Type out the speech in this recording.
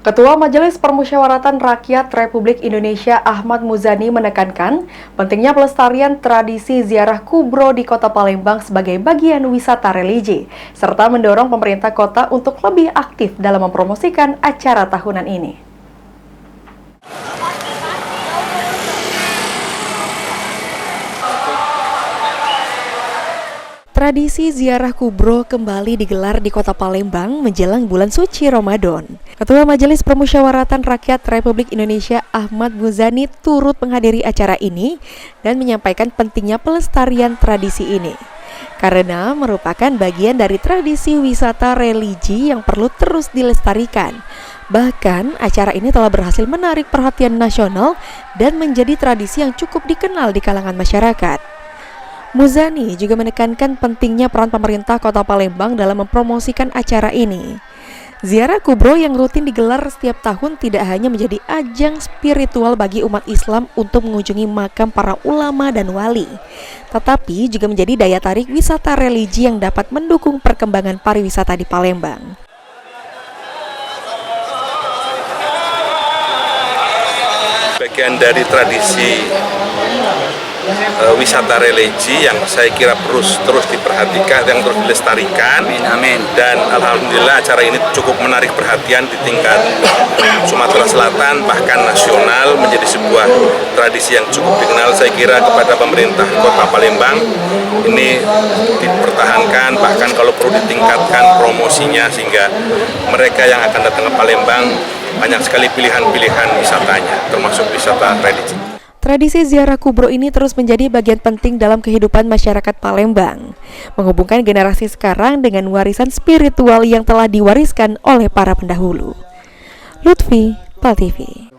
Ketua Majelis Permusyawaratan Rakyat Republik Indonesia Ahmad Muzani menekankan pentingnya pelestarian tradisi ziarah kubro di Kota Palembang sebagai bagian wisata religi, serta mendorong pemerintah kota untuk lebih aktif dalam mempromosikan acara tahunan ini. Tradisi ziarah kubro kembali digelar di Kota Palembang menjelang bulan suci Ramadan. Ketua Majelis Permusyawaratan Rakyat Republik Indonesia Ahmad Muzani turut menghadiri acara ini dan menyampaikan pentingnya pelestarian tradisi ini, karena merupakan bagian dari tradisi wisata religi yang perlu terus dilestarikan. Bahkan, acara ini telah berhasil menarik perhatian nasional dan menjadi tradisi yang cukup dikenal di kalangan masyarakat. Muzani juga menekankan pentingnya peran pemerintah Kota Palembang dalam mempromosikan acara ini. Ziarah kubro yang rutin digelar setiap tahun tidak hanya menjadi ajang spiritual bagi umat Islam untuk mengunjungi makam para ulama dan wali, tetapi juga menjadi daya tarik wisata religi yang dapat mendukung perkembangan pariwisata di Palembang. Bagian dari tradisi wisata religi yang saya kira terus diperhatikan, yang terus dilestarikan. Amin. Dan alhamdulillah acara ini cukup menarik perhatian di tingkat Sumatera Selatan, bahkan nasional, menjadi sebuah tradisi yang cukup dikenal. Saya kira kepada pemerintah Kota Palembang ini dipertahankan, bahkan kalau perlu ditingkatkan promosinya sehingga mereka yang akan datang ke Palembang banyak sekali pilihan-pilihan wisatanya, termasuk wisata religi. Tradisi ziarah kubro ini terus menjadi bagian penting dalam kehidupan masyarakat Palembang, menghubungkan generasi sekarang dengan warisan spiritual yang telah diwariskan oleh para pendahulu. Lutfi, PAL TV.